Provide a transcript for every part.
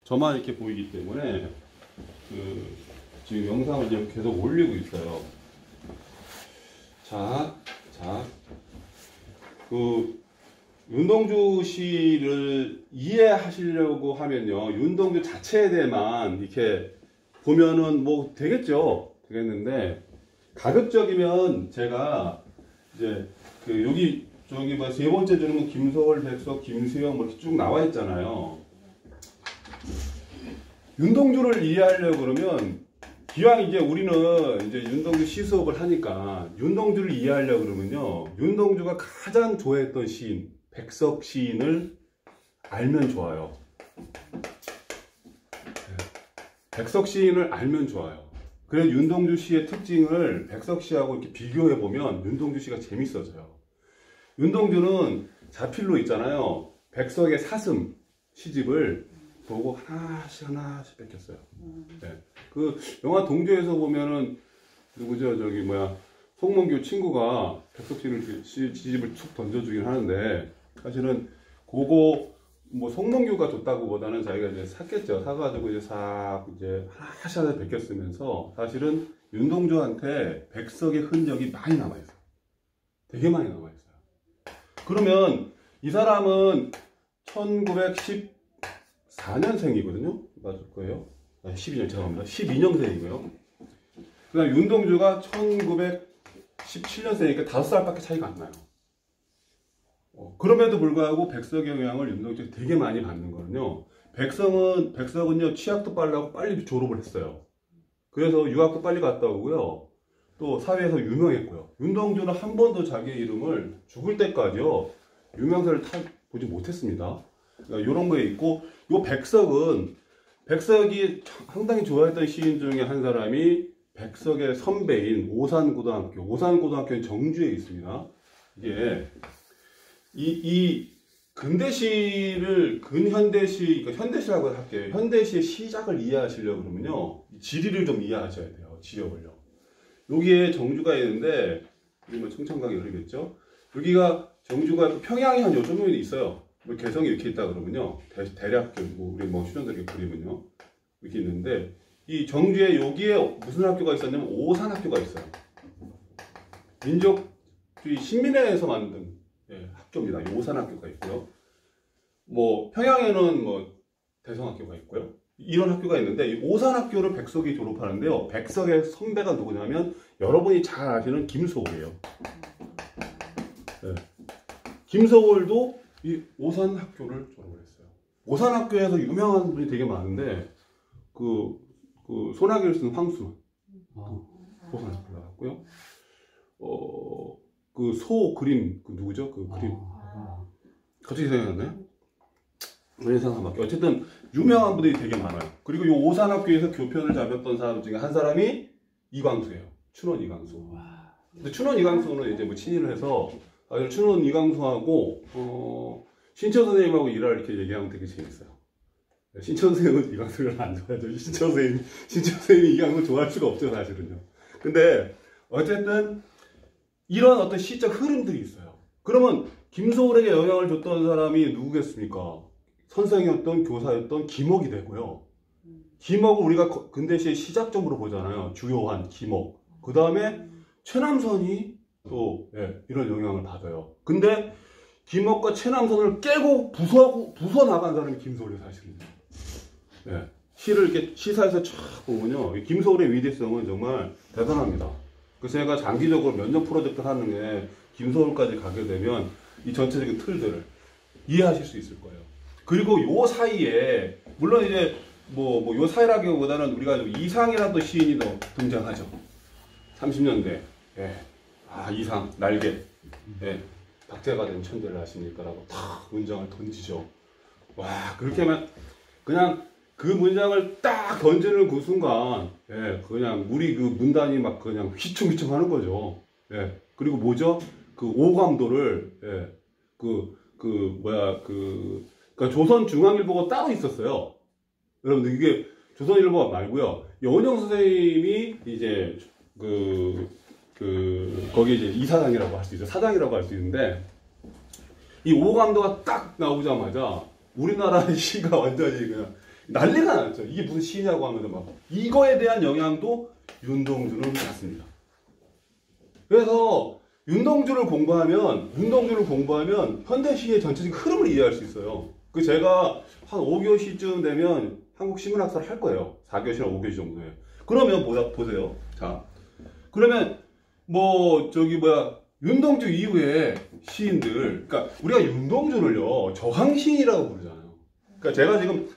저만 이렇게 보이기 때문에 지금 영상을 이제 계속 올리고 있어요. 윤동주 씨를 이해하시려고 하면요, 윤동주 자체에 대해만 이렇게 보면은 뭐 되겠는데, 가급적이면 제가 이제 여기 저기 뭐 세 번째 주는 뭐 김소월, 백석, 김수영 뭐 이렇게 쭉 나와 있잖아요. 윤동주를 이해하려고 그러면, 기왕 이제 우리는 이제 윤동주 시 수업을 하니까 윤동주를 이해하려고 그러면요, 윤동주가 가장 좋아했던 시인 백석 시인을 알면 좋아요. 백석 시인을 알면 좋아요. 그래서 윤동주 씨의 특징을 백석 씨하고 이렇게 비교해 보면 윤동주 씨가 재밌어져요. 윤동주는 자필로 있잖아요. 백석의 사슴 시집을 보고 하나씩 뺏겼어요. 네. 그 영화 동조에서 보면은 누구죠? 저기 뭐야, 송문교 친구가 백석 씨를 시집을 툭 던져주긴 하는데, 사실은 그거 뭐 송문교가 줬다고 보다는 자기가 이제 샀겠죠. 사가지고 이제 하나씩 뺏겼으면서, 사실은 윤동주한테 백석의 흔적이 많이 남아있어요. 되게 많이 남아있어요. 그러면 이 사람은 1914년생이거든요. 맞을 거예요. 12년, 죄송합니다. 12년생이고요. 그 다음 윤동주가 1917년생이니까 5살밖에 차이가 안 나요. 그럼에도 불구하고 백석의 영향을 윤동주가 되게 많이 받는 거는요, 백석은요, 취학도 빨라고 빨리 졸업을 했어요. 그래서 유학도 빨리 갔다 오고요. 또 사회에서 유명했고요. 윤동주는 한 번도 자기의 이름을 죽을 때까지요, 유명세를 보지 못했습니다. 그러니까 이런 거에 있고, 요 백석이 상당히 좋아했던 시인 중에 한 사람이 백석의 선배인 오산고등학교. 오산고등학교는 정주에 있습니다. 이게 이 근대시를 근현대시, 그러니까 현대시라고 할게요. 현대시의 시작을 이해하시려고 그러면요, 지리를 좀 이해하셔야 돼요. 지역을요. 여기에 정주가 있는데, 여기 뭐 청천강이 흐르겠죠. 여기가 정주가 평양이 한 요즘에 있어요. 뭐 개성이 이렇게 있다 그러면요, 대략 뭐 우리 뭐 수련들 이렇게 그리면요, 이렇게 있는데, 이 정주에 여기에 무슨 학교가 있었냐면 오산학교가 있어요. 민족주의 신민회에서 만든 학교입니다. 오산학교가 있고요. 뭐 평양에는 뭐 대성학교가 있고요. 이런 학교가 있는데, 이 오산학교를 백석이 졸업하는데요, 백석의 선배가 누구냐면 여러분이 잘 아시는 김소월이에요. 네. 김소월도 이 오산학교를 졸업을 했어요. 오산학교에서 유명한 분이 되게 많은데, 소나기를 쓴 황순원, 오산학교 나왔고요. 소 그림, 누구죠? 그림. 갑자기 생각났나요? 왜 생각나요? 어쨌든 유명한 분들이 되게 많아요. 그리고 이 오산학교에서 교편을 잡았던 사람 중에 한 사람이 이광수예요. 춘원 이광수. 근데 춘원 이광수는 이제 뭐 친일을 해서, 춘원 이광수하고 신철 선생님하고 일할 이렇게 얘기하면 되게 재밌어요. 신철 선생님은 이광수를 안 좋아하죠. 신철 선생님이 이광수 좋아할 수가 없죠, 사실은요. 근데 어쨌든 이런 어떤 시적 흐름들이 있어요. 그러면 김소월에게 영향을 줬던 사람이 누구겠습니까? 선생이었던 교사였던 김옥이 되고요. 김옥을 우리가 근대시의 시작점으로 보잖아요. 주요한 김옥. 그 다음에 최남선이 또 이런 영향을 받아요. 근데 김옥과 최남선을 깨고 부숴 나간 사람이 김소월이 사실은요. 시를 이렇게 시사에서 쫙 보면요, 김소월의 위대성은 정말 대단합니다. 그래서 제가 장기적으로 면접 프로젝트를 하는 게 김소월까지 가게 되면 이 전체적인 틀들을 이해하실 수 있을 거예요. 그리고 요 사이에, 물론 이제 요 사이라기보다는 우리가 이상이라는 또 시인이 등장하죠. 30년대. 이상, 날개. 박제가 된 천재를 아십니까라고 탁 문장을 던지죠. 와, 그렇게 하면 그냥 그 문장을 딱 던지는 그 순간, 그냥 우리 그 문단이 막 그냥 휘청휘청 하는 거죠. 그리고 뭐죠? 그 오감도를, 그러니까 조선중앙일보가 따로 있었어요. 여러분들, 이게 조선일보 말고요, 연영 선생님이 이제 거기 이제 이사장이라고 할 수 있죠. 사장이라고 할 수 있는데, 이 오감도가 딱 나오자마자 우리나라의 시가 완전히 그냥 난리가 났죠. 이게 무슨 시냐고 하면서 막 이거에 대한 영향도 윤동주는 받습니다. 그래서 윤동주를 공부하면 현대 시의 전체적인 흐름을 이해할 수 있어요. 그 제가 한 5교시쯤 되면 한국 시문학사를 할 거예요. 4교시나 5교시 정도에. 그러면 보세요. 자, 그러면 뭐 저기 뭐야 윤동주 이후에 시인들, 그러니까 우리가 윤동주를요 저항시인이라고 부르잖아요. 그러니까 제가 지금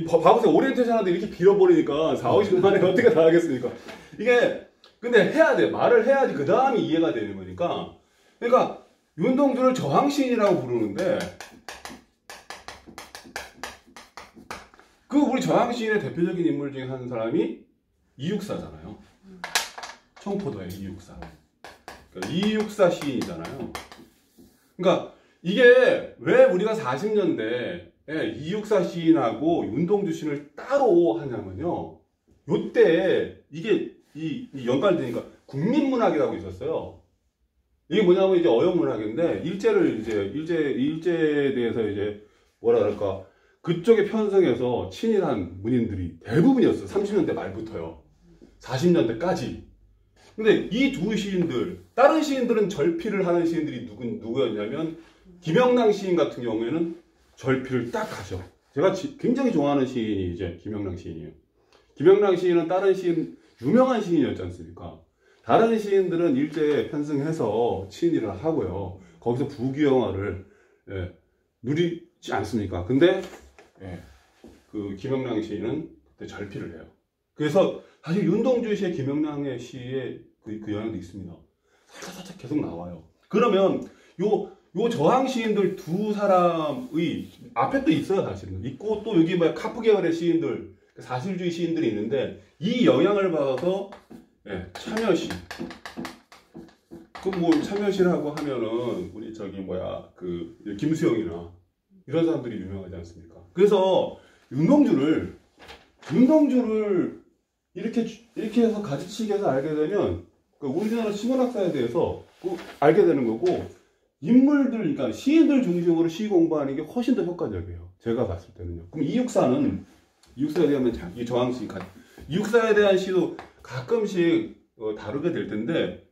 봐보세요. 오리엔테이션 하는데 이렇게 길어버리니까 4, 50분 만에 어떻게 다 하겠습니까? 이게 근데 해야 돼. 말을 해야지 그 다음이 이해가 되는 거니까. 그러니까 윤동주를 저항시인이라고 부르는데 그 우리 저항시인의 대표적인 인물 중에 한 사람이 이육사잖아요. 청포도의 이육사. 그러니까 이육사 시인이잖아요. 그러니까 이게 왜 우리가 40년대에 이육사 시인하고 윤동주 시인을 따로 하냐면요. 요때 이게 이 연관되니까 국민문학이라고 있었어요. 이게 뭐냐면 이제 어영문학인데 일제에 대해서 이제 뭐라 그럴까 그쪽에 편성해서 친일한 문인들이 대부분이었어요. 30년대 말부터요. 40년대까지. 근데 이 두 시인들, 다른 시인들은 절필을 하는 시인들이 누구였냐면 김영랑 시인 같은 경우에는 절필을 딱 하죠. 제가 굉장히 좋아하는 시인이 이제 김영랑 시인이에요. 김영랑 시인은 다른 시인, 유명한 시인이었지 않습니까? 다른 시인들은 일제에 편승해서 친일을 하고요. 거기서 부귀영화를 누리지 않습니까? 근데 그 김영랑 시인은 그때 절필을 해요. 그래서 사실 윤동주 시의 김영랑의 시에 그 영향도 있습니다. 살짝 계속 나와요. 그러면 요 저항 시인들 두 사람의 앞에 또 있어요, 사실은. 있고 또 여기 뭐야 카프 계열의 시인들, 사실주의 시인들이 있는데 이 영향을 받아서 참여시. 그 뭐 참여시라고 하면은 우리 저기 뭐야 그 김수영이나 이런 사람들이 유명하지 않습니까? 그래서 윤동주를 이렇게 해서 가지치기 해서 알게 되면 우리나라 시문학사에 대해서 알게 되는 거고 인물들, 그러니까 시인들 중심으로 시 공부하는 게 훨씬 더 효과적이에요. 제가 봤을 때는요. 그럼 이육사에 대한 이 저항시, 이육사에 대한 시도 가끔씩 다루게 될 텐데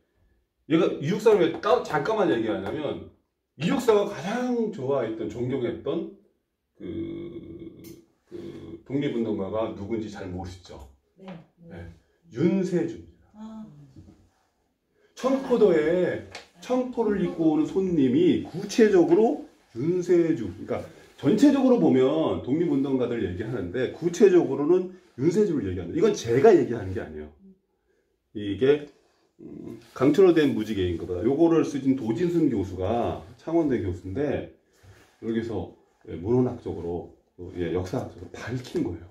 얘가 이육사를 왜 잠깐만 얘기하냐면 이육사가 가장 좋아했던, 존경했던 그 독립운동가가 누군지 잘 모르시죠? 네. 윤세주입니다. 청포도에 청포를 입고 오는 손님이 구체적으로 윤세주, 그러니까 전체적으로 보면 독립운동가들 얘기하는데 구체적으로는 윤세주를 얘기하는, 이건 제가 얘기하는 게 아니에요. 이게 강철로 된 무지개인 것보다 요거를 쓰신 도진순 교수가 창원대 교수인데 여기서 문헌학적으로 역사학적으로 밝힌 거예요.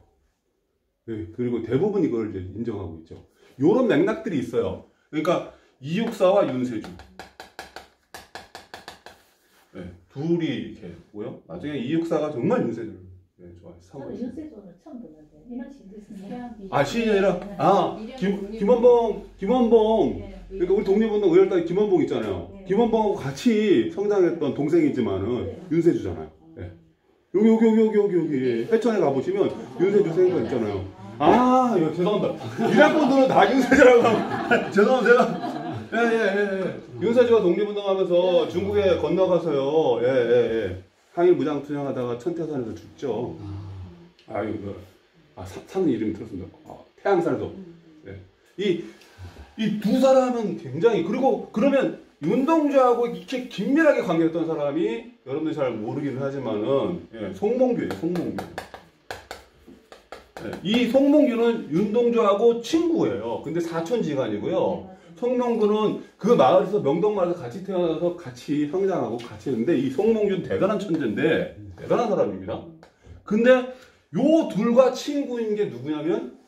그리고 대부분 이걸 이제 인정하고 있죠. 요런 맥락들이 있어요. 그러니까 이육사와 윤세주 둘이 이렇게 했고요. 나중에 이육사가 정말 윤세주를 좋아했어요. 저는 윤세주는 처음 듣는데 이런 시인도 있습니다. 시인이 아니라 김원봉 그러니까 우리 독립운동 의열단 김원봉 있잖아요. 김원봉하고 같이 성장했던 동생이지만은 윤세주잖아요. 여기 회천에 가보시면 윤세주 생각 있잖아요. 이거 죄송합니다. 일학분들은 다 윤세주라고 하고 죄송합니다. 제가 윤세주가 독립운동하면서 중국에 건너가서요. 항일 무장투쟁하다가 천태산에서 죽죠. 산 이름 들었습니다. 태양산에서. 이 두 사람은 굉장히, 그리고 그러면 윤동주하고 이렇게 긴밀하게 관계했던 사람이 여러분들이 잘 모르긴 하지만은 송몽규예요. 송몽규. 이 송몽규는 윤동주하고 친구예요. 근데 사촌지간이고요. 송몽규는 그 마을에서 명동마을에서 같이 태어나서 같이 성장하고 같이 했는데 이 송몽규는 대단한 천재인데 대단한 사람입니다. 근데 요 둘과 친구인 게 누구냐면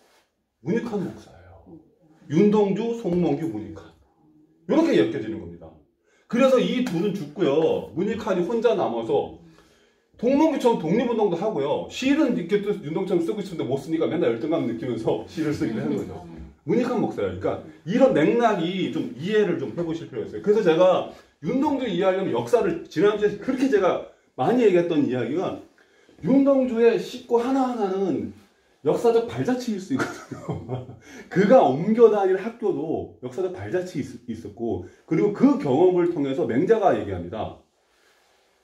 문익환 목사예요. 윤동주, 송몽규, 문익환. 이렇게 엮여지는 겁니다. 그래서 이 둘은 죽고요. 문익환이 혼자 남아서 동몽규처럼 독립운동도 하고요. 시는 이렇게 또 윤동주처럼 쓰고 싶은데 못 쓰니까 맨날 열등감 느끼면서 시를 쓰기도 하는 거죠. 문익환 목사예요. 그러니까 이런 맥락이 좀 이해를 좀 해보실 필요가 있어요. 그래서 제가 윤동주 이해하려면 역사를 지난주에 그렇게 제가 많이 얘기했던 이야기가 윤동주의 시고 하나하나는 역사적 발자취일 수 있거든요. 그가 옮겨 다닐 학교도 역사적 발자취 있었고, 그리고 그 경험을 통해서 맹자가 얘기합니다.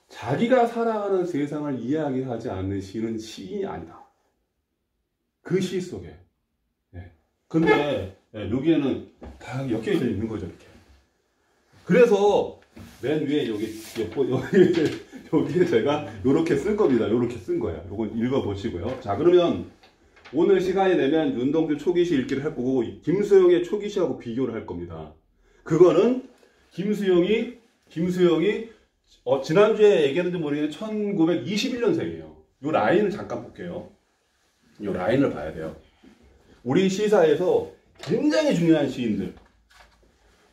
자기가 살아가는 세상을 이야기하지 않는 시는 시인이 아니다. 그 시 속에. 예. 근데 여기에는 다 엮여져 있는 거죠, 이렇게. 그래서 맨 위에 여기에 제가 이렇게 쓴 겁니다. 이렇게 쓴 거예요. 이건 읽어보시고요. 자, 그러면 오늘 시간이 되면 윤동주 초기시 읽기를 할 거고, 김수영의 초기시하고 비교를 할 겁니다. 그거는 김수영이 지난주에 얘기했는지 모르겠는데 1921년생이에요. 요 라인을 잠깐 볼게요. 요 라인을 봐야 돼요. 우리 시사에서 굉장히 중요한 시인들.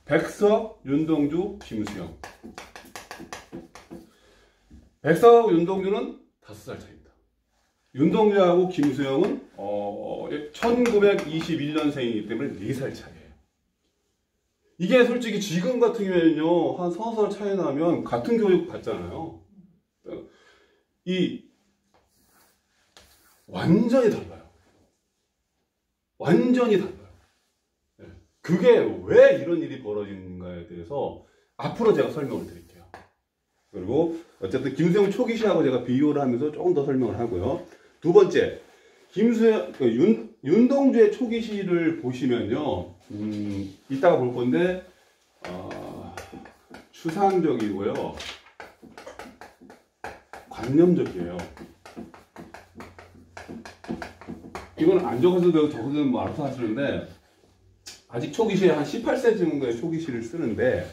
백석, 윤동주, 김수영. 백석, 윤동주는 5살 차이입니다. 윤동주하고 김수영은 1921년생이기 때문에 4살 차이예요. 이게 솔직히 지금 같은 경우에는요, 한 3살 차이 나면 같은 교육 받잖아요. 완전히 달라요. 완전히 달라요. 그게 왜 이런 일이 벌어지는가에 대해서 앞으로 제가 설명을 드릴게요. 그리고 어쨌든 김수영 초기시하고 제가 비교를 하면서 조금 더 설명을 하고요. 두 번째, 윤동주의 초기시를 보시면요, 이따가 볼 건데, 추상적이고요, 관념적이에요. 이건 안 적어도 되고 적어도 뭐 알아서 하시는데, 아직 초기시에 한 18세 정도의 초기시를 쓰는데,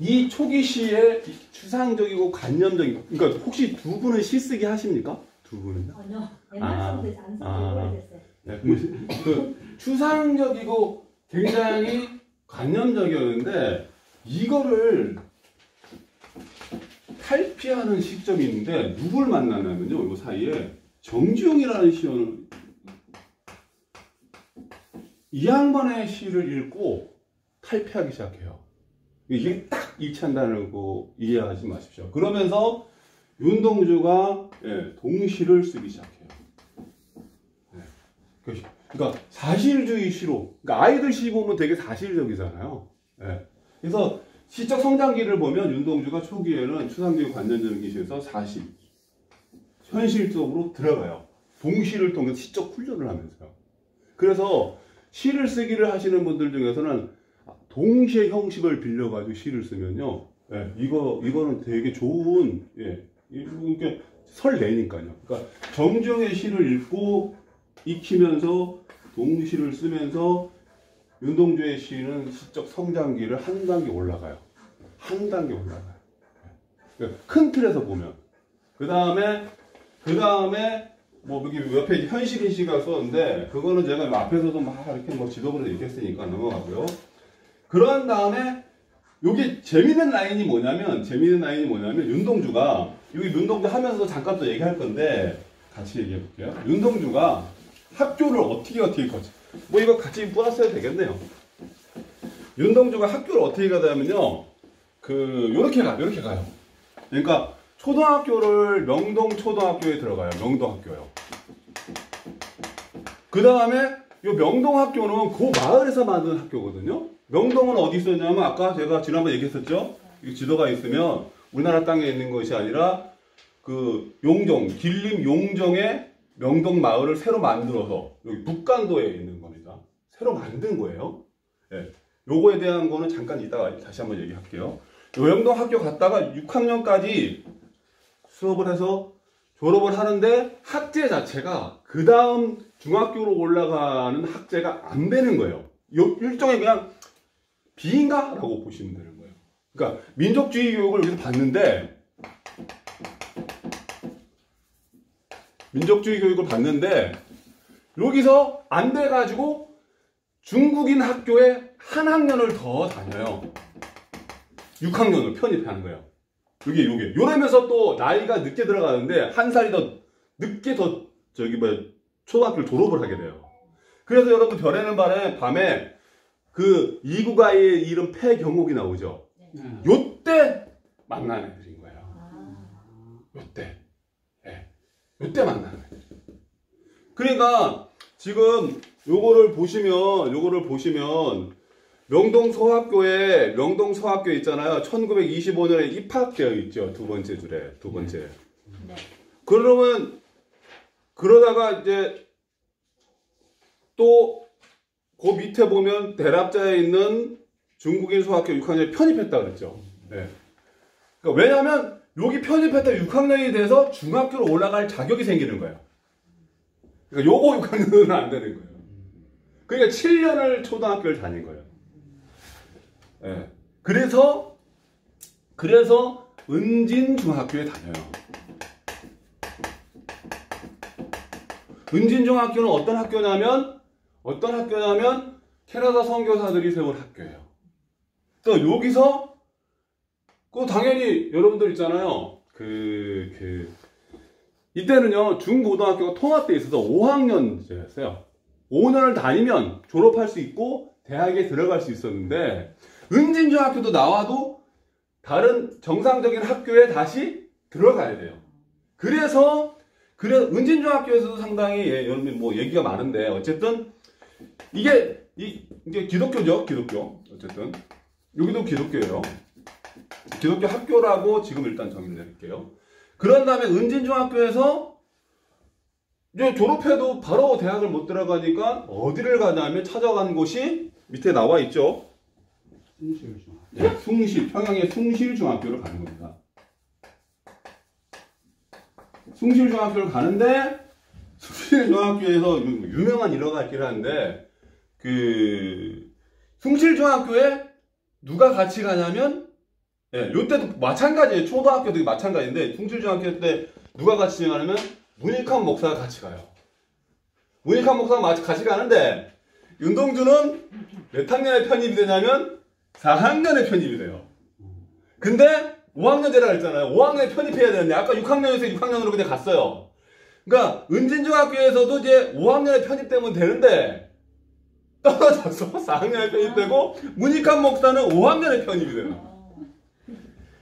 이 초기시의 추상적이고 관념적이고, 그러니까 혹시 두 분은 시쓰기 하십니까? 두 분은요? 아니요. 옛날 쓰는데 안 쓰고 오래됐어요. 네, 그 추상적이고 굉장히 관념적이었는데, 이거를 탈피하는 시점이 있는데, 누굴 만나냐면요, 이거 사이에 정주영이라는 시인을, 이 양반의 시를 읽고 탈피하기 시작해요. 이게 딱 일치한다는 거 이해하지 마십시오. 그러면서 윤동주가 동시를 쓰기 시작해요. 그러니까 사실주의 시로, 그러니까 아이들 시 보면 되게 사실적이잖아요. 그래서 시적 성장기를 보면 윤동주가 초기에는 추상적이고 관념적인 시에서 사실, 현실적으로 들어가요. 동시를 통해서 시적 훈련을 하면서요. 그래서 시를 쓰기를 하시는 분들 중에서는 동시에 형식을 빌려가지고 시를 쓰면요, 이거는 되게 좋은, 이렇게 설레니까요. 그러니까 정주영의 시를 읽고 익히면서 동시를 쓰면서 윤동주의 시는 시적 성장기를 한 단계 올라가요. 한 단계 올라가요. 큰 틀에서 보면. 그 다음에 뭐 여기 옆에 현실인 시가 썼는데, 그거는 제가 앞에서도 막 이렇게 뭐 지도부로 얘기했으니까 넘어가고요. 그런 다음에 여기 재밌는 라인이 뭐냐면 윤동주가, 여기 윤동주 하면서도 잠깐 또 얘기할 건데 같이 얘기해 볼게요. 윤동주가 학교를 어떻게 거치, 뭐 이거 같이 뿌았어야 되겠네요. 윤동주가 학교를 어떻게 가냐면요, 요렇게 가요. 그러니까 초등학교를 명동 초등학교에 들어가요. 명동학교요. 그 다음에 이 명동학교는 그 마을에서 만든 학교거든요. 명동은 어디 있었냐면, 아까 제가 지난번에 얘기했었죠. 이 지도가 있으면 우리나라 땅에 있는 것이 아니라 길림 용정의 명동 마을을 새로 만들어서 여기 북간도에 있는 겁니다. 새로 만든 거예요. 요거에 대한 거는 잠깐 이따가 다시 한번 얘기할게요. 명동학교 갔다가 6학년까지 수업을 해서 졸업을 하는데, 학제 자체가 그 다음 중학교로 올라가는 학제가 안 되는 거예요. 일종의 그냥 비인가라고 보시면 되는 거예요. 그러니까 민족주의 교육을 여기서 받는데, 여기서 안 돼가지고 중국인 학교에 한 학년을 더 다녀요. 6학년을 편입하는 거예요. 요러면서 또 나이가 늦게 들어가는데, 한 살이 더 늦게 초등학교를 졸업을 하게 돼요. 그래서 여러분, 별에는 밤에 이구가의 이름 폐경옥이 나오죠. 요때 만난 애들인 거예요. 요때. 이때 만나는 거예요. 그러니까 지금 요거를 보시면 명동서학교 있잖아요. 1925년에 입학되어 있죠. 두 번째 줄에, 두 번째. 네. 그러다가 이제 또 그 밑에 보면 대랍자에 있는 중국인 소학교 6학년에 편입했다 그랬죠. 네. 그러니까 왜냐하면 여기 편입했다 6학년이 돼서 중학교로 올라갈 자격이 생기는 거예요. 그러니까 요거 6학년은 안 되는 거예요. 그러니까 7년을 초등학교를 다닌 거예요. 네. 그래서 은진중학교에 다녀요. 은진중학교는 어떤 학교냐면 캐나다 선교사들이 세운 학교예요. 또 여기서 당연히 여러분들 있잖아요. 이때는요 중고등학교가 통합돼 있어서 5학년제였어요. 5년을 다니면 졸업할 수 있고 대학에 들어갈 수 있었는데 은진중학교도 나와도 다른 정상적인 학교에 다시 들어가야 돼요. 그래서 은진중학교에서도 상당히 여러분 뭐 얘기가 많은데 어쨌든 이게 기독교죠. 기독교. 어쨌든 여기도 기독교예요. 기독교 학교라고 지금 일단 정의를 내릴게요. 그런 다음에 은진중학교에서 이제 졸업해도 바로 대학을 못 들어가니까 어디를 가냐면 찾아간 곳이 밑에 나와 있죠. 숭실, 평양의 숭실중학교를 가는 겁니다. 숭실중학교를 가는데 숭실중학교에서 유명한 일화가 있긴 한데 숭실중학교에 누가 같이 가냐면 요때도 마찬가지예요. 초등학교도 마찬가지인데 숭실중학교 때 누가 같이 가냐면 문익환 목사가 같이 가요. 문익환 목사가 같이 가는데 윤동주는 몇 학년에 편입이 되냐면 4학년에 편입이 돼요. 근데 5학년제라 했잖아요. 5학년에 편입해야 되는데 아까 6학년에서 6학년으로 그냥 갔어요. 그러니까 은진중학교에서도 이제 5학년에 편입되면 되는데 떨어져서 4학년에 편입되고 문익환 목사는 5학년에 편입이 돼요.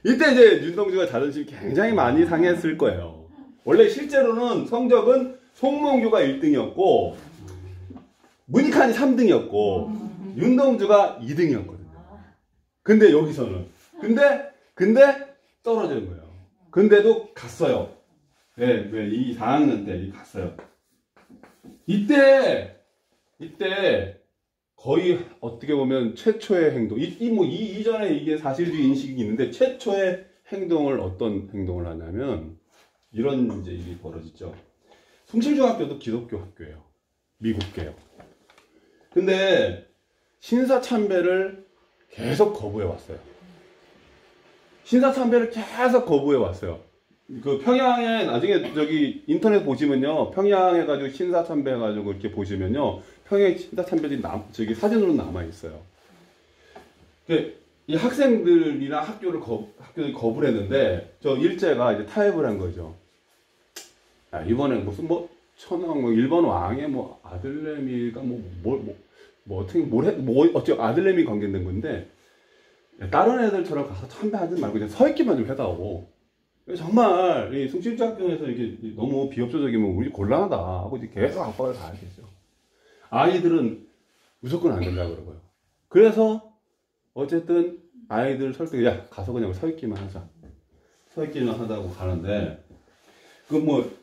이때 이제 윤동주가 자존심이 굉장히 많이 상했을 거예요. 원래 실제로는 성적은 송몽규가 1등이었고 문익환이 3등이었고 윤동주가 2등이었거든요. 근데 여기서는 근데 떨어지는 거예요. 근데도 갔어요. 왜 이 4학년 때 갔어요. 이때 거의 어떻게 보면 최초의 행동, 이전에 이게 사실주의 인식이 있는데 최초의 행동을 어떤 행동을 하냐면 이런 이제 일이 벌어지죠. 숭실중학교도 기독교 학교예요. 미국계요. 근데 신사참배를 계속 거부해 왔어요. 신사참배를 계속 거부해 왔어요. 평양에 나중에 저기 인터넷 보시면요, 평양에 가지고 신사참배 해가지고 이렇게 보시면요, 평양 신사참배들이 저기 사진으로 남아 있어요. 이 학생들이나 학교를 거부를 했는데 저 일제가 이제 타협을 한 거죠. 이번에 무슨 천황 일본 왕의 아들내미가 어떻게 아들내미 관계된 건데 다른 애들처럼 가서 참배하지 말고 그냥 서 있기만 좀 해다오. 정말 이 숭실중학교에서 이게 너무 비협조적이면 우리 곤란하다 하고 이제 계속 압박을 가하겠죠. 아이들은 무조건 안 된다 그러고요. 그래서 어쨌든 아이들 설득, 가서 그냥 서 있기만 하자. 서 있기만 하다고 가는데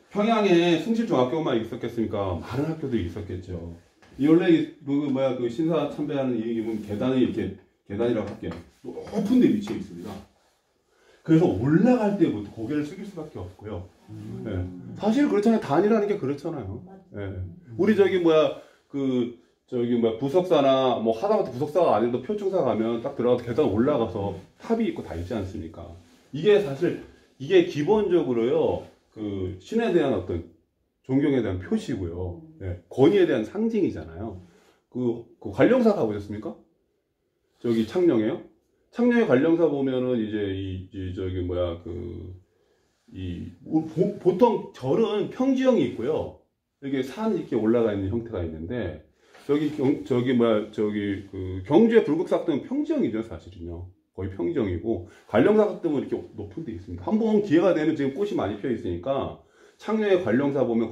평양에 숭실중학교만 있었겠습니까? 많은 학교들이 있었겠죠. 원래 신사 참배하는 이 계단이라고 할게요. 높은 데 위치해 있습니다. 그래서 올라갈 때부터 고개를 숙일 수밖에 없고요. 네. 사실 그렇잖아요. 단이라는 게 그렇잖아요. 네. 우리 부석사나 하다못해 부석사가 아니어도 표충사 가면 딱 들어가서 계단 올라가서 탑이 있고 다 있지 않습니까? 이게 기본적으로요. 신에 대한 어떤 존경에 대한 표시고요. 네. 권위에 대한 상징이잖아요. 관령사 가보셨습니까? 저기 창녕에요? 창녕의 관령사 보면은 보통 절은 평지형이 있고요. 이렇게 산이 이렇게 올라가 있는 형태가 있는데 경주의 불국사등은 평지형이죠, 사실은요. 거의 평지형이고 관령사 같은 건 이렇게 높은 데 있습니다. 한번 기회가 되면 지금 꽃이 많이 피어 있으니까 창녕의 관령사 보면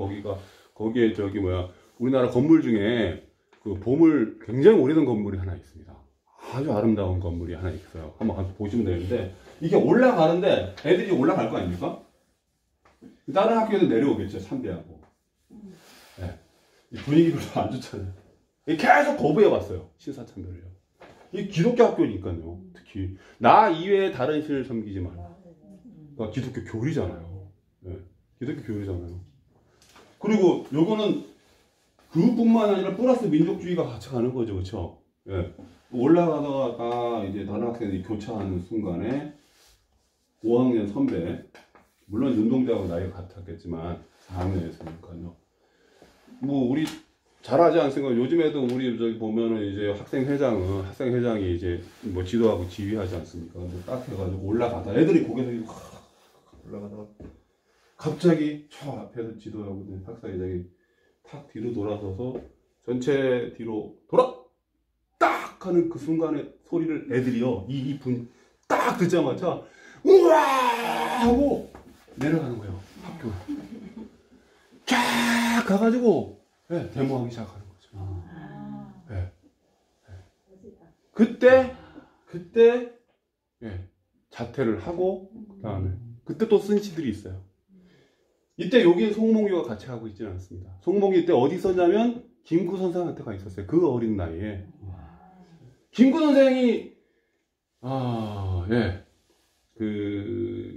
거기에 저기 뭐야 우리나라 건물 중에 그 보물 굉장히 오래된 건물이 하나 있습니다. 아주 아름다운 건물이 하나 있어요. 한번 가서 보시면 되는데 이게 올라가는데 애들이 올라갈 거 아닙니까? 다른 학교에도 내려오겠죠. 참배하고. 네. 이 분위기가 안 좋잖아요. 계속 거부해 왔어요. 신사참배를요. 이 기독교 학교니까요. 특히 나 이외에 다른 신을 섬기지 말라. 그러니까 기독교 교리잖아요. 네. 기독교 교리잖아요. 그리고 요거는 그뿐만 아니라 플러스 민족주의가 같이 가는 거죠. 그렇죠? 예. 올라가다가 이제 다른 학생들이 교차하는 순간에 5학년 선배, 물론 윤동자하고 나이가 같았겠지만 4학년이었으니까요. 뭐 우리 잘하지 않습니까? 요즘에도 우리 저기 보면은 이제 학생회장이 이제 뭐 지도하고 지휘하지 않습니까? 딱 해가지고 올라가다 애들이 고개 숙이고 올라가다가 갑자기 저 앞에서 지도하고 있는 학생회장이 탁 뒤로 돌아서서 전체 뒤로 딱 하는 그 순간에 소리를 애들이요 이 분 딱 듣자마자 우와 하고 내려가는 거예요. 학교 쫙 가가지고 네, 데모하기 시작하는 거죠. 네. 그때 네, 자퇴를 하고 그다음에 그때 또 쓴 시들이 있어요. 이때 여기 송몽규가 같이 하고 있지는 않습니다. 송몽규 이때 어디 있었냐면 김구 선생한테 가 있었어요. 그 어린 나이에. 김구 선생이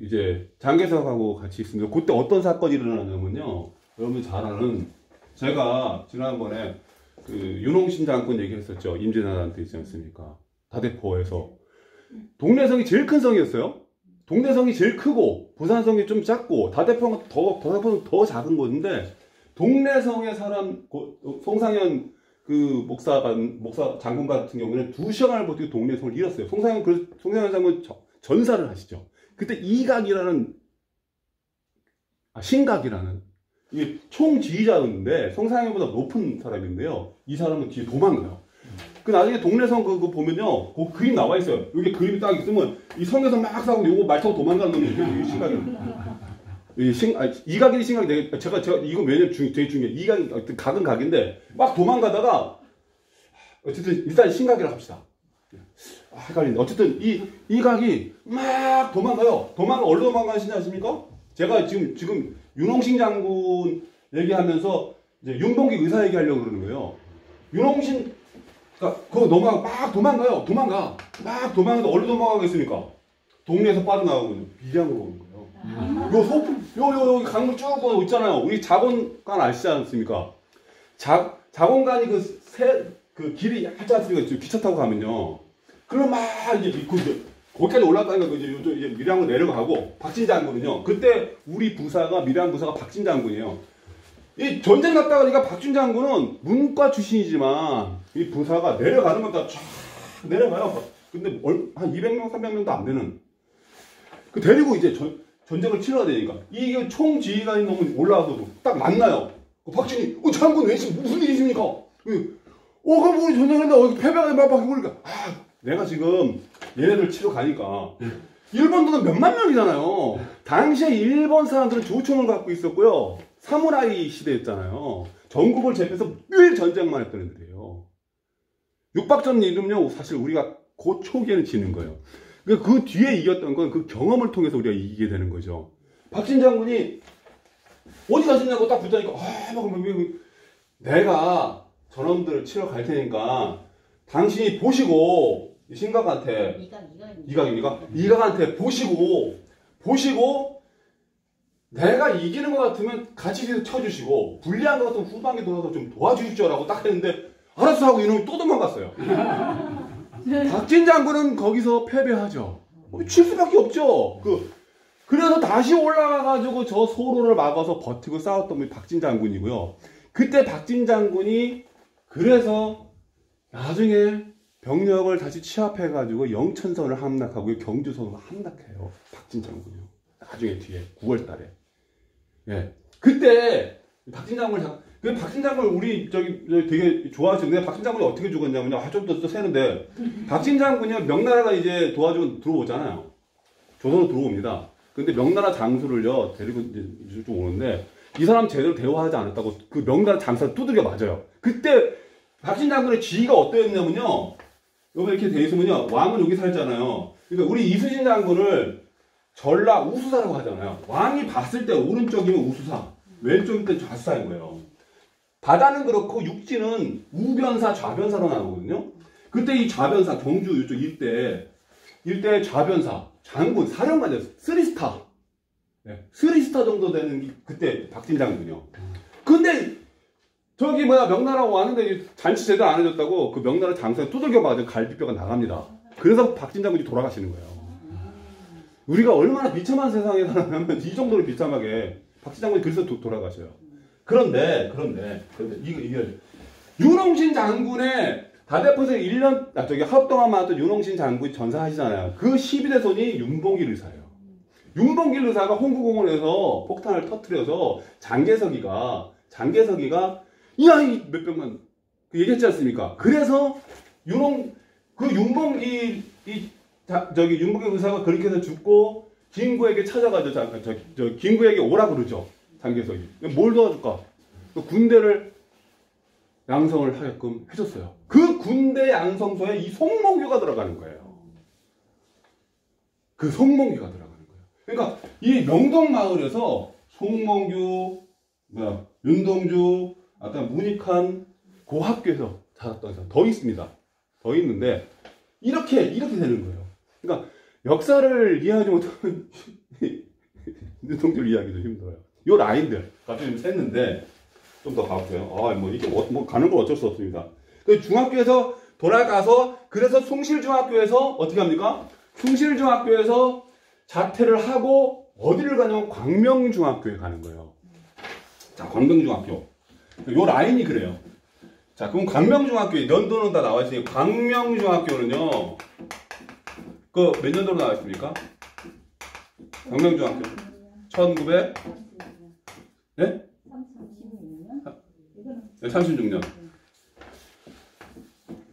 이제 장개석하고 같이 있습니다. 그때 어떤 사건이 일어나냐면요. 여러분 잘 아는 제가 지난번에 그 윤홍신 장군 얘기했었죠. 임진왜란때 있지 않습니까? 다대포에서 동래성이 제일 큰 성이었어요. 동래성이 제일 크고 부산성이 좀 작고 다대포는 더 작은 건데 동래성의 사람 송상현 그 목사 장군 같은 경우는 2시간을 버티고 동래성을 잃었어요. 송상현 장군 전사를 하시죠. 그때 이각이라는 신각이라는 이게 총지휘자였는데 송상현보다 높은 사람인데요. 이 사람은 뒤에 도망가요. 그 나중에 동래성 그거 보면요, 그 그림 나와 있어요. 여기 그림이 딱 있으면 이 성에서 막 싸우고 요거 말 타고 도망가는 놈이 신각이. 이각이 신각이 제가 이거 왜냐면 되게 중요해. 이각이 각은 각인데 막 도망가다가 어쨌든 일단 신각이라고 합시다. 헷갈린다. 어쨌든 이각이 막 도망가요. 어디로 도망가시냐 아십니까? 제가 지금 윤홍신 장군 얘기하면서 이제 윤봉기 의사 얘기하려고 그러는 거예요. 윤홍신 그러니까 그거 넘어가고 막 도망가요. 막 도망가서 어디로 도망가겠습니까? 동네에서 빠져나가고 밀양으로 오는 거예요. 요 소품 요 강물 쭉 있잖아요. 우리 자본관 아시지 않습니까? 자본관이 그 길이 얇지 않습니까? 기차 타고 가면요. 그럼 막 이제 거기까지 올라가니까 이제 밀양으로 내려가고 박진 장군은요. 그때 우리 밀양 부사가 박진 장군이에요. 이 전쟁 났다 보니까 박진 장군은 문과 출신이지만 이 부사가 내려가는 것보다 쫙 내려가요. 근데 한 200명, 300명도 안 되는. 그 데리고 이제 전쟁을 치러야 되니까 이게 총지휘관이 너무 올라와서도 딱 만나요. 박진이 장군 왜 무슨 일이십니까? 그럼 우리 전쟁했는데 패배가 막 그러니까 내가 지금 얘네들 치러 가니까 일본도는 몇만 명이잖아요. 당시에 일본 사람들은 조총을 갖고 있었고요. 사무라이 시대였잖아요. 전국을 제패해서 늘 전쟁만 했던 애들이에요. 육박전 이름요 사실 우리가 그 초기에는 지는 거예요. 그 뒤에 이겼던 건 그 경험을 통해서 우리가 이기게 되는 거죠. 박진 장군이 어디 가시냐고 딱 붙자니까 내가 저놈들을 치러 갈 테니까 당신이 보시고 신각한테 이각한테 보시고 내가 이기는 것 같으면 같이 쳐주시고 불리한 것 같으면 후방에 돌아서 좀 도와주십시오라고 딱 했는데 알았어 하고 이놈이 또 도망갔어요. 박진 장군은 거기서 패배하죠. 칠 수밖에 없죠. 그래서 다시 올라가가지고 저 소로를 막아서 버티고 싸웠던 분이 박진 장군이고요. 그때 박진 장군이 그래서 나중에 병력을 다시 취합해가지고 영천선을 함락하고 경주선으로 함락해요. 박진 장군이요. 나중에 뒤에 9월달에. 예. 그때 박진 장군 우리 되게 좋아하시는데 박진 장군이 어떻게 죽었냐면요. 좀 더 세는데 박진 장군이 명나라가 이제 도와주고 들어오잖아요. 조선으로 들어옵니다. 근데 명나라 장수를요 데리고 이제 좀 오는데 이 사람 제대로 대우하지 않았다고 그 명나라 장사를 두들겨 맞아요. 그때 박진 장군의 지위가 어떠했냐면요. 여기 이렇게 돼 있으면요. 왕은 여기 살잖아요. 그러니까 우리 이순신 장군을 전라 우수사라고 하잖아요. 왕이 봤을 때 오른쪽이면 우수사, 왼쪽일 때 좌수사인 거예요. 바다는 그렇고 육지는 우변사, 좌변사로 나오거든요. 그때 이 좌변사, 경주 이쪽 일대 좌변사, 장군, 사령관이었어요. 3스타. 네, 3스타 정도 되는 게 그때 박진 장군이요. 근데 저기 명나라 왔는데 잔치 제대로 안 해줬다고 그 명나라 장사에 두들겨 맞은 갈비뼈가 나갑니다. 그래서 박진 장군이 돌아가시는 거예요. 우리가 얼마나 비참한 세상에 살았냐면 이 정도로 비참하게 박진 장군이 그래서 돌아가셔요. 그런데 이게 윤홍신 장군의 다대포에서 1년 하루 동안 맡았던 윤홍신 장군이 전사하시잖아요. 그 12대 손이 윤봉길 의사예요. 윤봉길 의사가 홍구공원에서 폭탄을 터뜨려서 장개석이가 이야 이 몇백만 얘기했지 않습니까? 그래서 윤봉길 의사가 그렇게 해서 죽고 김구에게 찾아가죠. 김구에게 오라 그러죠. 장개석이. 뭘 도와줄까? 그 군대를 양성을 하게끔 해줬어요. 그 군대 양성소에 이 송몽규가 들어가는 거예요. 그 송몽규가 들어가는 거예요. 그러니까 이 명동마을에서 송몽규, 윤동주, 아까 문익환 그 학교에서 자랐던 사람 더 있습니다. 더 있는데 이렇게 되는 거예요. 그러니까 역사를 이해하지 못하면 윤동주를 이해하기도 힘들어요. 요 라인들 갑자기 좀 샜는데 좀 더 가볼게요. 이게 가는 건 어쩔 수 없습니다. 그 중학교에서 돌아가서 그래서 숭실중학교에서 어떻게 합니까? 숭실중학교에서 자퇴를 하고 어디를 가냐면 광명중학교에 가는 거예요. 자, 광명중학교. 요 라인이 그래요. 자, 그럼 광명중학교에 연도는 다 나와 있으니 광명중학교는요. 그 몇 년도로 나와 있습니까? 광명중학교 1900 네? 36년.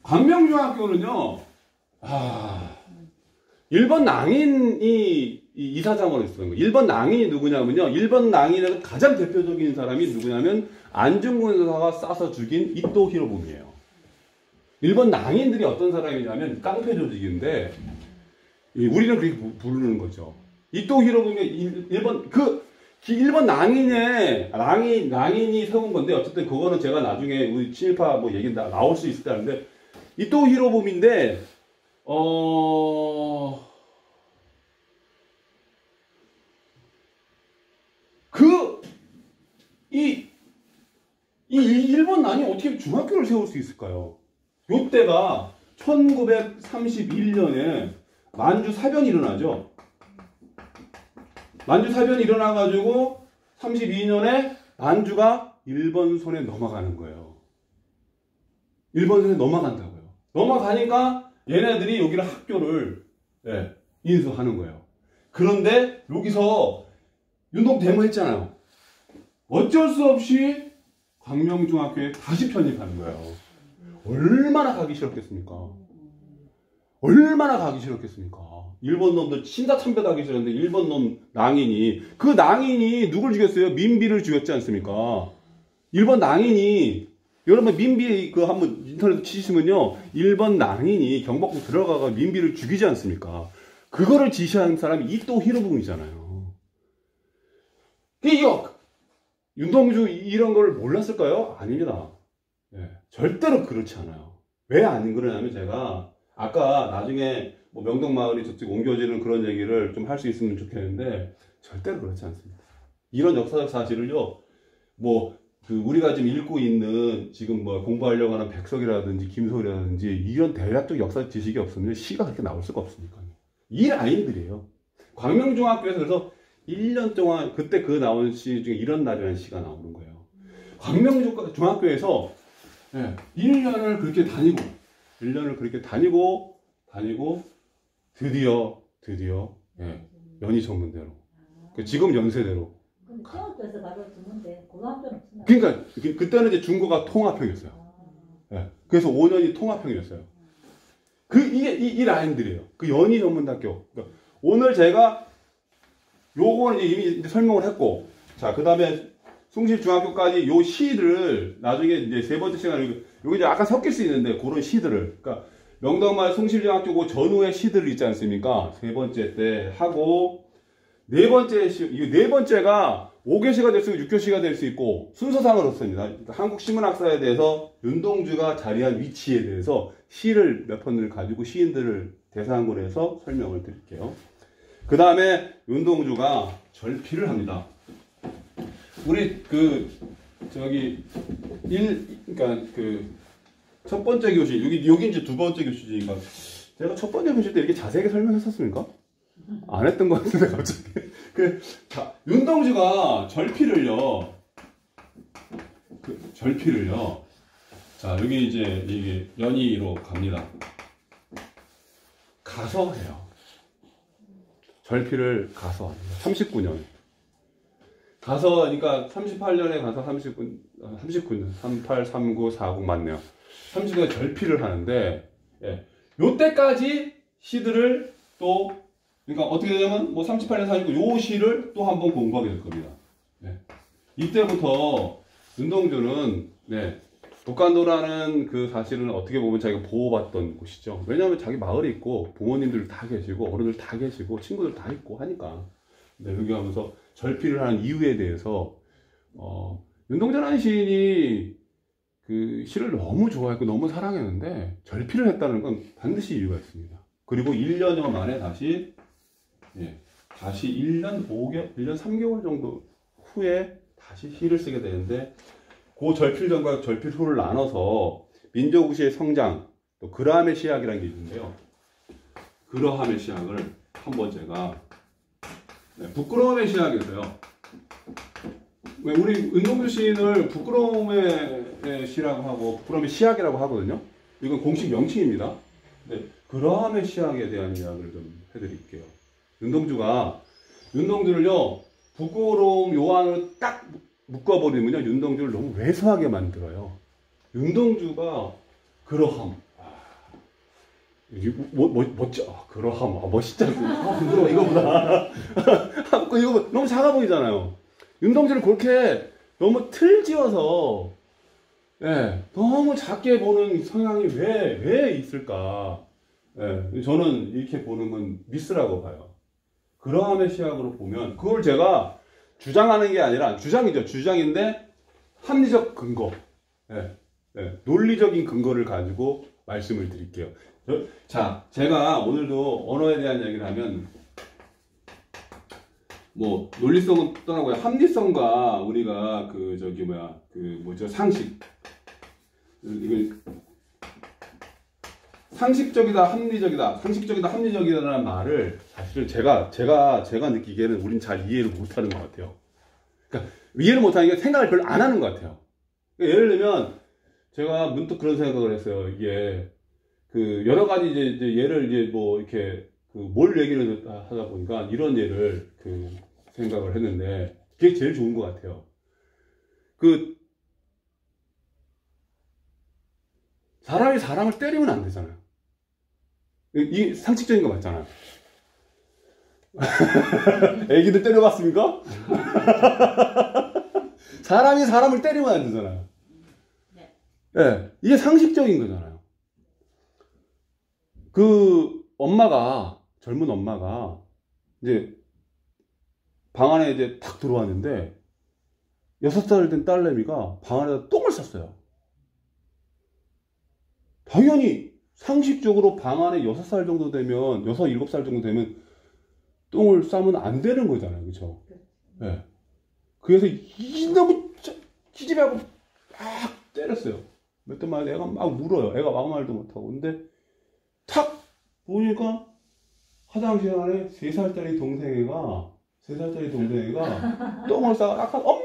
광명중학교는요. 일본 낭인이 이사장으로 있었던 거예요. 일본 낭인이 누구냐면요. 일본 낭인에서 가장 대표적인 사람이 누구냐면 안중근 의사가 쏴서 죽인 이토 히로부미예요. 일본 낭인들이 어떤 사람이냐면 깡패 조직인데 우리는 그렇게 부르는 거죠. 이토 히로부미 일본 낭인이 세운 건데 어쨌든 그거는 제가 나중에 우리 친일파 얘기 나올 수 있을 때 하는데 이토 히로부미인데 이 일본 낭이 어떻게 중학교를 세울 수 있을까요? 요때가 1931년에 만주 사변이 일어나죠. 만주 사변이 일어나가지고 32년에 만주가 일본 손에 넘어가는 거예요. 일본 손에 넘어간다고요. 넘어가니까 얘네들이 여기를 학교를 인수하는 거예요. 그런데 여기서 윤동 데모했잖아요. 어쩔 수 없이 광명중학교에 다시 편입하는 거예요. 얼마나 가기 싫었겠습니까? 일본 놈들 신사참배하기 싫었는데 일본 놈 낭인이 그 낭인이 누굴 죽였어요? 민비를 죽였지 않습니까? 일본 낭인이 여러분 민비 한번 인터넷에 치시면요 일본 낭인이 경복궁 들어가가 민비를 죽이지 않습니까? 그거를 지시한 사람이 이토 히로부미잖아요. 이거 윤동주 이런 걸 몰랐을까요? 아닙니다. 절대로 그렇지 않아요. 왜 안 그러냐면 제가 아까 나중에 명동마을이 저쪽 옮겨지는 그런 얘기를 좀 할 수 있으면 좋겠는데 절대로 그렇지 않습니다. 이런 역사적 사실을요 우리가 지금 읽고 있는 지금 공부하려고 하는 백석이라든지 김소리라든지 이런 대략적 역사 지식이 없으면 시가 그렇게 나올 수가 없으니까요. 이 라인들이에요. 광명중학교에서 그래서 1년 동안 그때 나온 시 중에 이런 날이라는 시가 나오는 거예요. 광명중학교에서 1년을 그렇게 다니고 드디어 연희 전문대로 지금 연세대로. 중학교에서 바로 듣는데 고등학교는 없었나요? 그러니까 그때는 이제 중고가 통합형이었어요. 그래서 5년이 통합형이었어요. 이 라인들이에요. 그 연희 전문대학교. 그러니까 오늘 제가 요거는 이미 설명을 했고, 자, 그 다음에 숭실중학교까지 요 시를 나중에 이제 세 번째 시간에 여기 이제 아까 섞일 수 있는데 그런 시들을 그러니까 명덕마을 숭실중학교 그 전후의 시들 있지 않습니까? 세 번째 때 하고 네 번째 시 이 네 번째가 5교시가 될 수 있고 6교시가 될 수 있고 순서상으로 씁니다. 그러니까 한국 신문학사에 대해서 윤동주가 자리한 위치에 대해서 시를 몇 편을 가지고 시인들을 대상으로 해서 설명을 드릴게요. 그 다음에 윤동주가 절필을 합니다. 우리 그러니까 첫 번째 교시 여기 이제 두 번째 교시니까 제가 첫 번째 교시 때 이렇게 자세하게 설명했었습니까? 안 했던 것 같은데 갑자기. 자, 윤동주가 절필을요. 자, 여기 이제 이게 연희로 갑니다. 가서 해요. 절필을 가서 합니다. 39년. 가서, 그러니까 38년에 가서 39년. 38, 39, 40 맞네요. 39년 절필을 하는데, 예. 요때까지 시들을 또, 그러니까 어떻게 되냐면, 뭐 38년, 39, 요 시를 또 한 번 공부하게 될 겁니다. 네. 이때부터 윤동주는, 네. 북간도라는 그 사실은 어떻게 보면 자기가 보호받던 곳이죠. 왜냐하면 자기 마을에 있고 부모님들 다 계시고 어른들 다 계시고 친구들 다 있고 하니까. 네, 그렇게 하면서 절필을 하는 이유에 대해서 윤동주라는 시인이 그 시를 너무 좋아했고 너무 사랑했는데 절필을 했다는 건 반드시 이유가 있습니다. 그리고 1년여 만에 다시 1년 3개월 정도 후에 다시 시를 쓰게 되는데 그 절필전과 절필 후를 나눠서 민족시의 성장, 또 그라함의 시학이라는 게 있는데요. 그러함의 시학을 한 번째가 부끄러움의 시학이었어요. 우리 윤동주 시인을 부끄러움의 시라고 하고 부끄러움의 시학이라고 하거든요. 이건 공식 명칭입니다. 네, 그러함의 시학에 대한 이야기를 좀 해드릴게요. 윤동주를요 부끄러움 요한을 딱 묶어버리면요 윤동주를 너무 왜소하게 만들어요. 윤동주가 그러함, 멋져, 그러함, 멋있지 않습니까? 부끄러워 이거보다 이거 너무 작아 보이잖아요. 윤동주를 그렇게 너무 틀지어서 너무 작게 보는 성향이 왜 있을까? 저는 이렇게 보는 건 미스라고 봐요. 그러함의 시각으로 보면 그걸 제가 주장하는 게 아니라 주장이죠. 주장인데 합리적 근거, 논리적인 근거를 가지고 말씀을 드릴게요. 자, 제가 오늘도 언어에 대한 얘기를 하면 뭐 논리성은 떠나고요. 합리성과 우리가 상식 이걸 상식적이다, 합리적이다라는 말을 사실은 제가 느끼기에는 우린 잘 이해를 못하는 것 같아요. 그러니까 이해를 못하는 게 생각을 별로 안 하는 것 같아요. 그러니까 예를 들면 제가 문득 그런 생각을 했어요. 이게 여러 가지 이제 예를 뭐 이렇게 뭘 얘기를 하다 보니까 이런 예를 생각을 했는데 그게 제일 좋은 것 같아요. 사람이 사람을 때리면 안 되잖아요. 이 상식적인 거 맞잖아요. 애기들 때려봤습니까? 사람이 사람을 때리면 안 되잖아요. 네, 이게 상식적인 거잖아요. 젊은 엄마가 이제 방 안에 이제 탁 들어왔는데 6살 된 딸내미가 방 안에다 똥을 쌌어요. 당연히 상식적으로 방 안에 6살 정도 되면 6, 7살 정도 되면 똥을 싸면 안 되는 거잖아요. 그렇죠? 네. 그래서 너무 기집애하고 막 때렸어요. 몇 대 만에 애가 막 울어요. 애가 아무 말도 못하고. 근데 탁 보니까 화장실 안에 3살짜리 동생애가 똥을 싸고 아까 뭐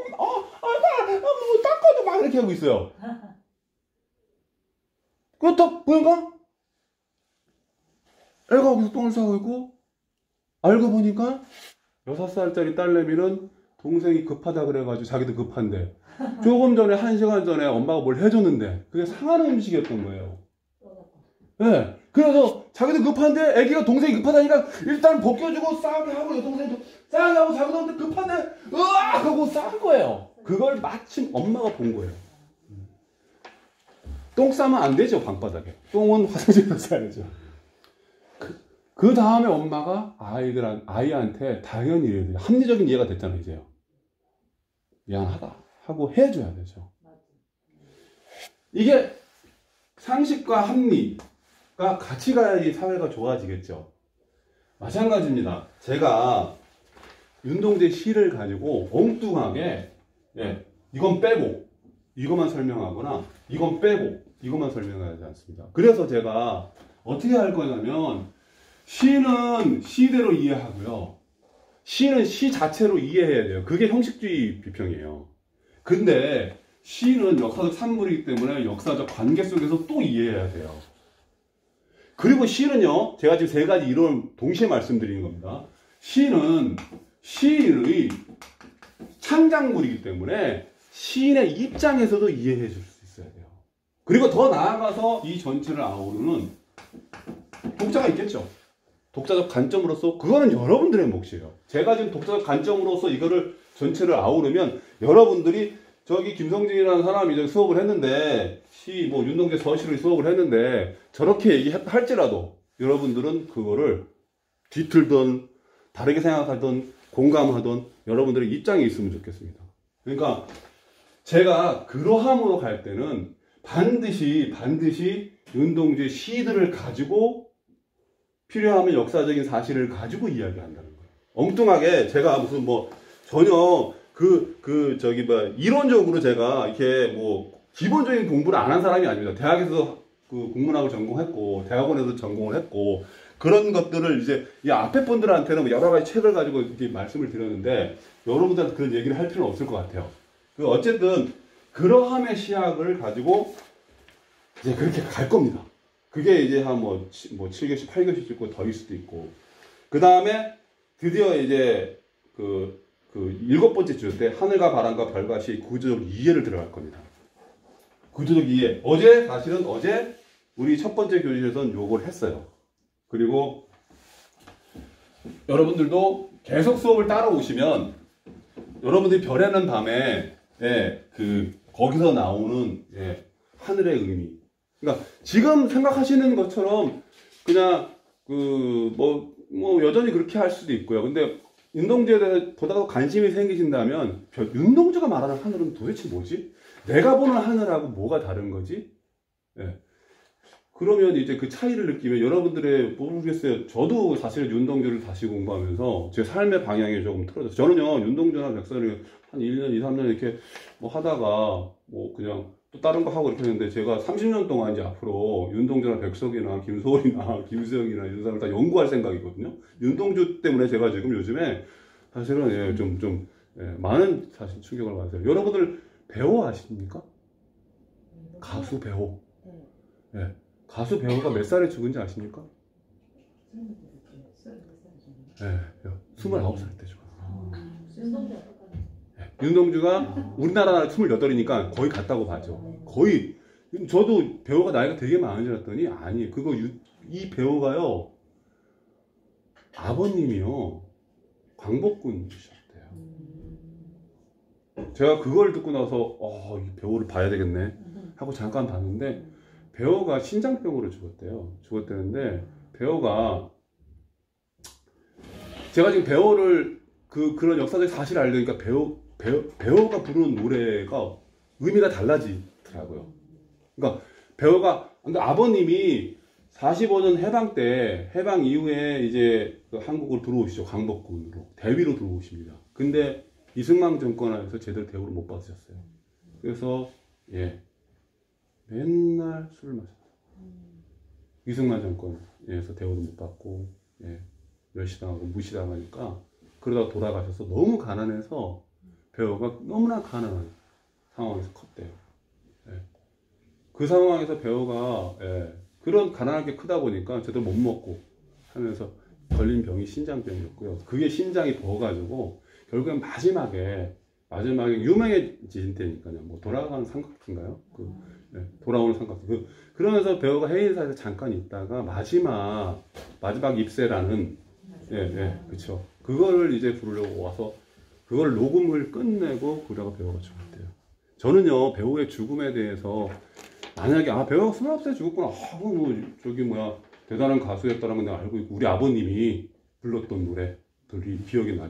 닦아도 막 이렇게 하고 있어요. 그렇다 보니까 애가 거기서 똥을 싸고 있고 알고 보니까 6살짜리 딸내미는 동생이 급하다 그래가지고 자기도 급한데 조금 전에 1시간 전에 엄마가 뭘 해줬는데 그게 상한 음식이었던 거예요. 네. 그래서 자기도 급한데 애기가 동생이 급하다니까 일단 벗겨주고 싸게 하고 여동생도 싸게 하고 자기도 급한데 으악 하고 싼 거예요. 그걸 마침 엄마가 본 거예요. 똥 싸면 안 되죠, 방바닥에. 똥은 화장실에서 싸야죠. 그 다음에 엄마가 아이한테 당연히 이래야 돼요. 합리적인 이해가 됐잖아요, 이제요. 미안하다 하고 해줘야 되죠. 이게 상식과 합리가 같이 가야지 사회가 좋아지겠죠. 마찬가지입니다. 제가 윤동주의 시를 가지고 엉뚱하게 이건 빼고 이것만 설명하거나 이건 빼고 이것만 설명하지 않습니다. 그래서 제가 어떻게 할 거냐면 시는 시대로 이해하고요. 시는 시 자체로 이해해야 돼요. 그게 형식주의 비평이에요. 근데 시는 역사적 산물이기 때문에 역사적 관계 속에서 또 이해해야 돼요. 그리고 시는요, 제가 지금 세 가지 이론을 동시에 말씀드리는 겁니다. 시는 시인의 창작물이기 때문에 시인의 입장에서도 이해해 줄 수 있어야 돼요. 그리고 더 나아가서 이 전체를 아우르는 독자가 있겠죠. 독자적 관점으로서 그거는 여러분들의 몫이에요. 제가 지금 독자적 관점으로서 이거를 전체를 아우르면 여러분들이 저기 김성진이라는 사람이 저기 수업을 했는데 윤동주의 서시를 수업을 했는데 저렇게 얘기할지라도 여러분들은 그거를 뒤틀던 다르게 생각하던 공감하던 여러분들의 입장이 있으면 좋겠습니다. 그러니까 제가 그러함으로 갈 때는 반드시 윤동주의 시들을 가지고 필요하면 역사적인 사실을 가지고 이야기한다는 거예요. 엉뚱하게 제가 무슨 전혀 이론적으로 제가 이렇게 기본적인 공부를 안 한 사람이 아닙니다. 대학에서 그 국문학을 전공했고, 대학원에서 전공을 했고, 그런 것들을 이제 이 앞에 분들한테는 여러 가지 책을 가지고 이렇게 말씀을 드렸는데, 여러분들한테 그런 얘기를 할 필요는 없을 것 같아요. 어쨌든, 그러함의 시학을 가지고 이제 그렇게 갈 겁니다. 그게 이제 한 7교시, 8교시 있고 더일 수도 있고. 그 다음에 드디어 이제 일곱 번째 주 때 하늘과 바람과 별과 시 구조적 이해를 들어갈 겁니다. 구조적 이해. 사실은 어제 우리 첫 번째 교실에서는 요걸 했어요. 그리고 여러분들도 계속 수업을 따라오시면 여러분들이 별에는 밤에 거기서 나오는 하늘의 의미. 그러니까 지금 생각하시는 것처럼 그냥 여전히 그렇게 할 수도 있고요. 근데 윤동주에 대해서 보다 관심이 생기신다면 윤동주가 말하는 하늘은 도대체 뭐지? 내가 보는 하늘하고 뭐가 다른 거지? 그러면 이제 그 차이를 느끼면 여러분들의 모르겠어요. 저도 사실 윤동주를 다시 공부하면서 제 삶의 방향이 조금 틀어졌어요. 저는요 윤동주나 백설을 한 1년, 2, 3년 이렇게 하다가 그냥 또 다른 거 하고 이렇게 했는데 제가 30년 동안 이제 앞으로 윤동주나 백석이나 김소월이나 김수영이나 이런 사람을 다 연구할 생각이거든요. 윤동주 때문에 제가 지금 요즘에 사실은 많은 사실 충격을 받았어요. 여러분들 배우 아십니까? 가수 배우. 가수 배우가 몇 살에 죽은지 아십니까? 29살 때 죽었어요. 윤동주가 우리나라 28이니까 거의 같다고 봐죠. 거의. 저도 배우가 나이가 되게 많은 줄 알았더니 아니, 이 배우가요 아버님이요 광복군이셨대요. 제가 그걸 듣고 나서 이 배우를 봐야 되겠네 하고 잠깐 봤는데 배우가 신장병으로 죽었대는데 배우가 제가 지금 배우를 그런 역사적 사실을 알려니까 배우가 부르는 노래가 의미가 달라지더라고요. 그러니까 배우가 근데 아버님이 45년 해방 이후에 이제 한국으로 들어오시죠. 광복군으로 대위로 들어오십니다. 근데 이승만 정권 하에서 제대로 대우를 못 받으셨어요. 그래서 맨날 술을 마셨어요. 이승만 정권에서 대우를 못 받고 멸시당하고 무시당하니까 그러다가 돌아가셔서 너무 가난해서 배우가 너무나 가난한 상황에서 컸대요. 그 상황에서 배우가 그런 가난하게 크다 보니까 제대로 못 먹고 하면서 걸린 병이 신장병이었고요. 그게 신장이 부어가지고 결국엔 마지막에 유명해지신 때니까요. 돌아가는 삼각대인가요? 돌아오는 삼각대. 그러면서 배우가 해인사에서 잠깐 있다가 마지막 입세라는 그쵸. 그거를 이제 부르려고 와서 그걸 녹음을 끝내고 그러다가 배우가 죽었대요. 저는요 배우의 죽음에 대해서 만약에 배우가 29살에 죽었구나, 뭐 저기 뭐야 대단한 가수였다는 건 내가 알고 있고 우리 아버님이 불렀던 노래들이 기억이 나죠.